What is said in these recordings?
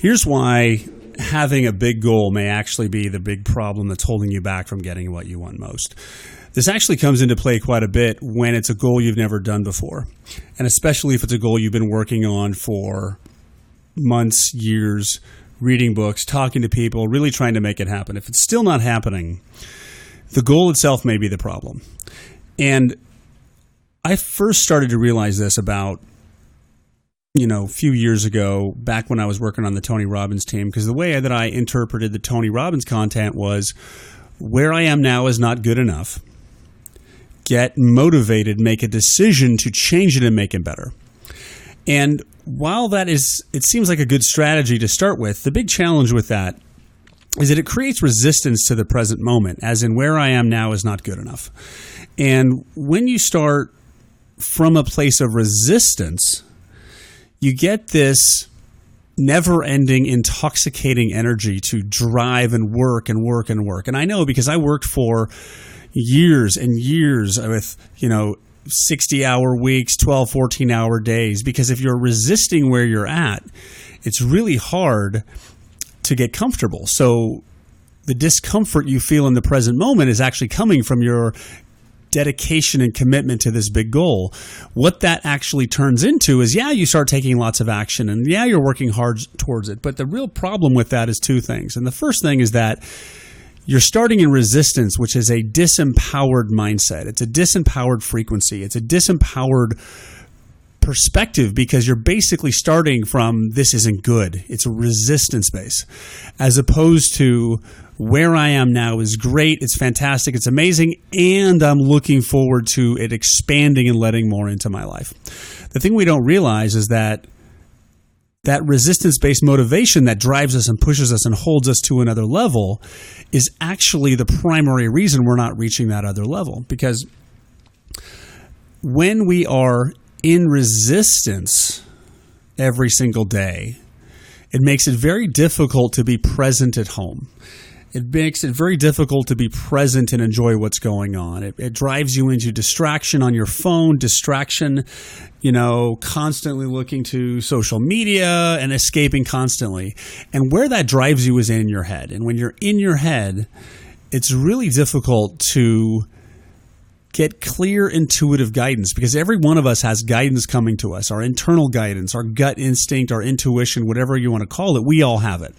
Here's why having a big goal may actually be the big problem that's holding you back from getting what you want most. This actually comes into play quite a bit when it's a goal you've never done before, and especially if it's a goal you've been working on for months, years, reading books, talking to people, really trying to make it happen. If it's still not happening, the goal itself may be the problem. And I first started to realize this about a few years ago, back when I was working on the Tony Robbins team, because the way that I interpreted the Tony Robbins content was, where I am now is not good enough. Get motivated, make a decision to change it and make it better. And while it seems like a good strategy to start with, the big challenge with that is that it creates resistance to the present moment, as in where I am now is not good enough. And when you start from a place of resistance, you get this never-ending, intoxicating energy to drive and work and work and work. And I know, because I worked for years and years with, 60-hour weeks, 12, 14-hour days, because if you're resisting where you're at, it's really hard to get comfortable. So the discomfort you feel in the present moment is actually coming from your dedication and commitment to this big goal. What that actually turns into is, you start taking lots of action, and you're working hard towards it. But the real problem with that is two things. And the first thing is that you're starting in resistance, which is a disempowered mindset. It's a disempowered frequency. It's a disempowered perspective, because you're basically starting from, this isn't good. It's a resistance base, as opposed to, where I am now is great, it's fantastic, it's amazing, and I'm looking forward to it expanding and letting more into my life. The thing we don't realize is that resistance-based motivation that drives us and pushes us and holds us to another level is actually the primary reason we're not reaching that other level. Because when we are in resistance every single day, it makes it very difficult to be present at home. It makes it very difficult to be present and enjoy what's going on. It drives you into distraction on your phone, constantly looking to social media and escaping constantly. And where that drives you is in your head. And when you're in your head, it's really difficult to get clear, intuitive guidance, because every one of us has guidance coming to us, our internal guidance, our gut instinct, our intuition, whatever you want to call it, we all have it.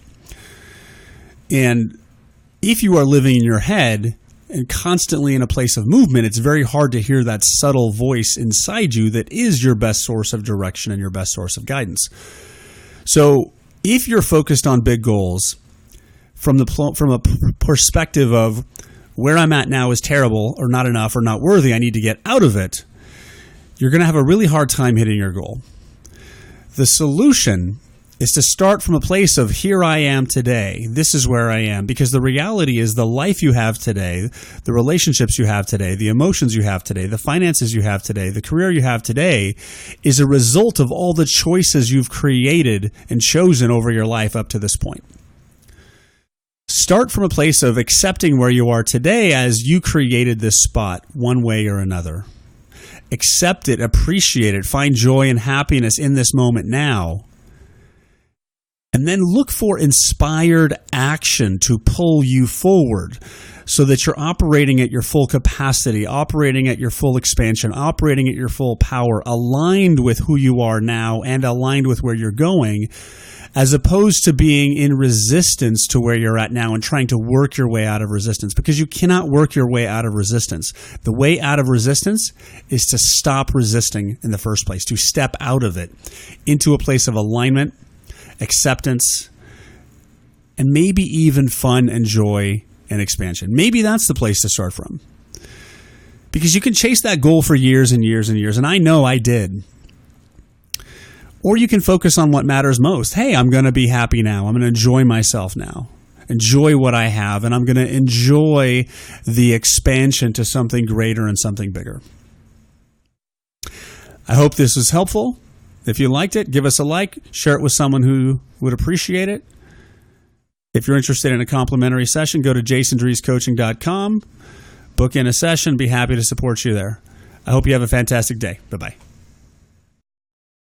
And if you are living in your head and constantly in a place of movement, it's very hard to hear that subtle voice inside you that is your best source of direction and your best source of guidance. So if you're focused on big goals from a perspective of, where I'm at now is terrible or not enough or not worthy, I need to get out of it, you're going to have a really hard time hitting your goal. The solution is to start from a place of, here I am today. This is where I am. Because the reality is, the life you have today, the relationships you have today, the emotions you have today, the finances you have today, the career you have today is a result of all the choices you've created and chosen over your life up to this point. Start from a place of accepting where you are today, as you created this spot one way or another. Accept it, appreciate it, find joy and happiness in this moment now. And then look for inspired action to pull you forward, so that you're operating at your full capacity, operating at your full expansion, operating at your full power, aligned with who you are now and aligned with where you're going, as opposed to being in resistance to where you're at now and trying to work your way out of resistance, because you cannot work your way out of resistance. The way out of resistance is to stop resisting in the first place, to step out of it into a place of alignment, acceptance, and maybe even fun and joy and expansion. Maybe that's the place to start from. Because you can chase that goal for years and years and years, and I know I did. Or you can focus on what matters most. Hey, I'm going to be happy now. I'm going to enjoy myself now. Enjoy what I have, and I'm going to enjoy the expansion to something greater and something bigger. I hope this was helpful. If you liked it, give us a like, share it with someone who would appreciate it. If you're interested in a complimentary session, go to jasondreescoaching.com, book in a session, be happy to support you there. I hope you have a fantastic day. Bye-bye.